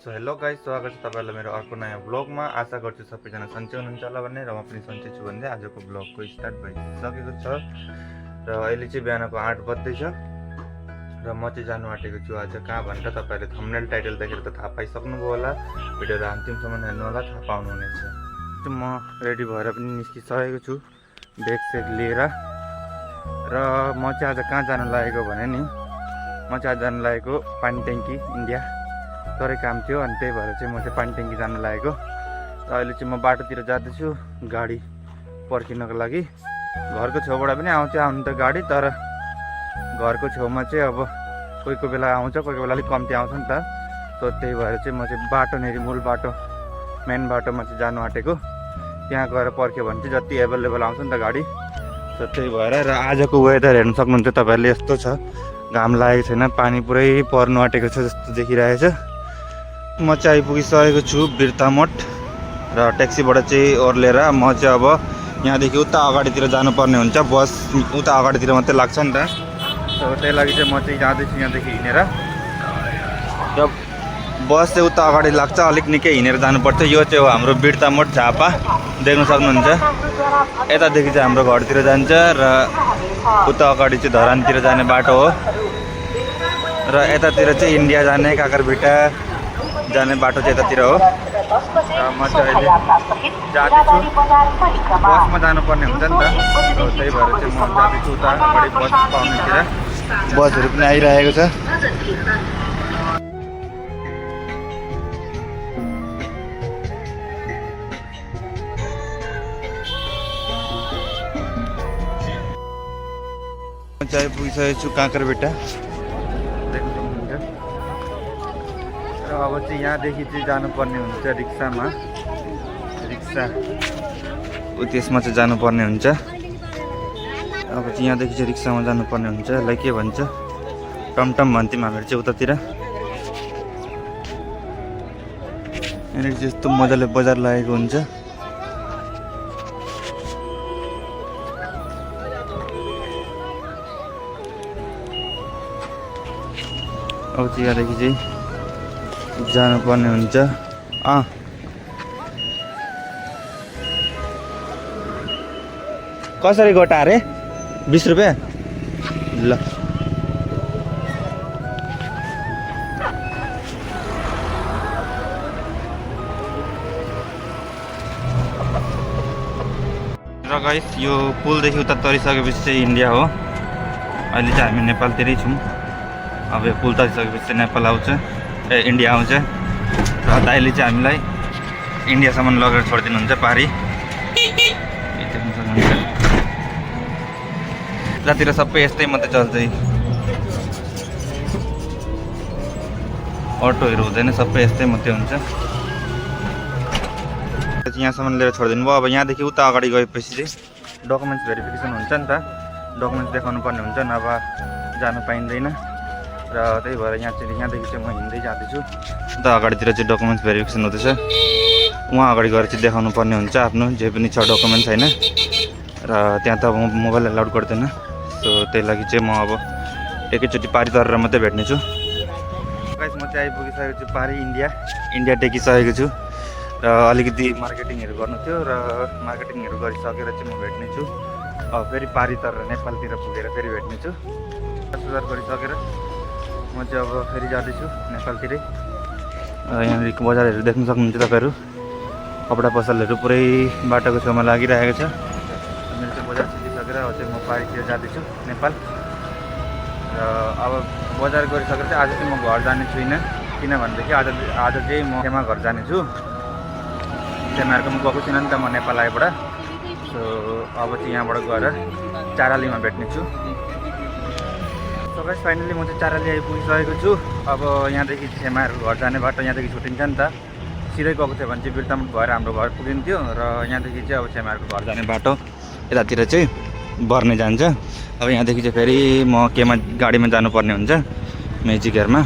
So hello guys, स्वागत छ तपाईहरुलाई मेरो अर्को नयाँ ब्लगमा। आशा गर्छु सबैजना सन्चै हुनुहुन्छ होला भन्ने, र म पनि सन्चै छु भन्दै आजको ब्लगको स्टार्ट भइसकेको छ। र अहिले चाहिँ बिहानको 8 बज्दैछ र म चाहिँ जानु आँटेको छु आज कहाँ भनेर तपाईहरुले थम्बनेल टाइटल देखेर त थाहा पाइसक्नुभयो होला। भिडियोलाई अन्तिमसम्म हेर्नु होला, थाहा पाउनुहुनेछ। म रेडी भएर पनि निस्किसकेको छु ब्याग सेग लिएर। र म चाहिँ आज कहाँ जानु लागेको भने नि, म चाहिँ आज जानु लागेको पानी ट्याङ्की इन्डिया। तरै काम थियो अनि त्यही भएर चाहिँ म चाहिँ पानी ट्याङ्की जानु लागेको। र अहिले चाहिँ म बाटोतिर जाँदैछु गाडी पर्खिनको लागि। घरको छेउबाट पनि आउनु त गाडी, तर घरको छेउमा चाहिँ अब कोही कोही बेला आउँछ, कोही कोही बेला अलिक कम्ती आउँछ नि त। सो त्यही भएर चाहिँ म चाहिँ बाटोनेरि मूल बाटो मेन बाटोमा चाहिँ जानु आँटेको। त्यहाँ गएर पर्ख्यो भने चाहिँ जति एभाइलेबल आउँछ नि त गाडी। सो त्यही भएर। र आजको वेदर हेर्नु सक्नुहुन्छ तपाईँहरूले, यस्तो छ, घाम लागेको छैन, पानी पुरै पर्नु आँटेको छ जस्तो देखिरहेछ। म चाहिँ आइपुगिसकेको छु बिर्तामोड र ट्याक्सीबाट चाहिँ ओर्लेर म चाहिँ अब यहाँदेखि उता अगाडितिर जानुपर्ने हुन्छ। बस उता अगाडितिर मात्रै लाग्छ नि त। त्यही लागि चाहिँ म चाहिँ जाँदैछु यहाँदेखि हिँडेर। र बस चाहिँ उता अगाडि लाग्छ, अलिक निकै हिँडेर जानुपर्छ। यो चाहिँ हो हाम्रो बिर्तामोड झापा, देख्न सक्नुहुन्छ। यतादेखि चाहिँ हाम्रो घरतिर जान्छ र उता अगाडि चाहिँ धरानतिर जाने बाटो हो। र यतातिर चाहिँ इन्डिया जाने काकरभिट्टा जाने बाटो चाहिँ यतातिर हो। र म चाहिँ अहिले जाँदैछु, बसमा जानुपर्ने हुन्छ नि त। त्यही भएर चाहिँ म जाँदैछु उता अगाडि बस पाउनेतिर। बसहरू पनि आइरहेको छ। म चाहिँ पुगिसकेको छु काकरभिट्टा, देख्न सक्नुहुन्छ। र अब चाहिँ यहाँदेखि चाहिँ जानुपर्ने हुन्छ रिक्सामा, रिक्सा त्यसमा चाहिँ जानुपर्ने हुन्छ। अब चाहिँ यहाँदेखि चाहिँ रिक्सामा जानुपर्ने हुन्छ। यसलाई के भन्छ, टमटम भन्थ्यौँ हामीहरू चाहिँ उतातिर। यहाँनिर चाहिँ यस्तो मजाले बजार लागेको हुन्छ। अब चाहिँ यहाँदेखि चाहिँ जानुपर्ने हुन्छ। कसरी गोटा अरे? 20 रुपियाँ। ल र गाइस, यो पुलदेखि उता तरिसकेपछि चाहिँ इन्डिया हो। अहिले चाहिँ हामी नेपालतिरै छौँ। अब यो पुल तरिसकेपछि नेपाल आउँछ, इन्डिया आउँछ। र दाइले चाहिँ हामीलाई इन्डियासम्म लगेर छोडिदिनुहुन्छ पारी। देख्न सक्नुहुन्छ यतातिर सबै यस्तै मात्रै चल्छ, अटोहरू हुँदैन, सबै यस्तै मात्रै हुन्छ। यहाँसम्म लिएर छोडिदिनु भयो। अब यहाँदेखि उता अगाडि गएपछि चाहिँ डकुमेन्ट्स भेरिफिकेसन हुन्छ नि त, डकुमेन्ट्स देखाउनु पर्ने हुन्छ, नभए जानु पाइँदैन। र त्यही भएर यहाँदेखि चाहिँ म हिँड्दै जाँदैछु। उता अगाडितिर चाहिँ डकुमेन्ट्स भेरिफिकेसन हुँदैछ। उहाँ अगाडि गएर चाहिँ देखाउनु पर्ने हुन्छ आफ्नो जे पनि छ डकुमेन्ट्स होइन। र त्यहाँ त मोबाइल एलाउड गर्दैन। सो त्यही लागि चाहिँ म अब एकैचोटि पारी तरेर मात्रै भेट्ने छु। गाइस, म चाहिँ आइपुगिसकेको छु पारी इन्डिया टेकिसकेको छु। र अलिकति मार्केटिङहरू गर्नु थियो, र मार्केटिङहरू गरिसकेर चाहिँ म भेट्ने छु। फेरि पारी तरेर नेपालतिर पुगेर फेरि भेट्ने छु। सुधार गरिसकेर म चाहिँ अब फेरि जाँदैछु नेपालतिरै। यहाँनिर बजारहरू देख्न सक्नुहुन्छ तपाईँहरू, कपडा पसलहरू पुरै बाटोको छेउमा लागिरहेको छ। मेरो चाहिँ बजार सिकिसकेर अब चाहिँ म पारीतिर जाँदैछु नेपाल। र अब बजार गरिसकेर चाहिँ आज चाहिँ म घर जाने छुइनँ, किनभनेदेखि आज चाहिँ म खेमा घर जानेछु। खेमाहरूको पनि गएको छुइनँ नि त म नेपाल आएबाट। सो अब चाहिँ यहाँबाट गएर चारालीमा भेट्ने छु। सो गाइस, फाइनली म चाहिँ चाराली आइपुगिसकेको छु। अब यहाँदेखि खेमाहरू घर जाने बाटो यहाँदेखि छुट्टिन्छ नि त। सिधै गएको थियो भने चाहिँ बिर्तामोड भएर हाम्रो घर पुगिन्थ्यो। र यहाँदेखि चाहिँ अब खेमाहरूको घर जाने बाटो यतातिर चाहिँ बर्ने जान्छ। अब यहाँदेखि चाहिँ फेरि म केमा गाडीमा जानुपर्ने हुन्छ, म्याजिक एयरमा।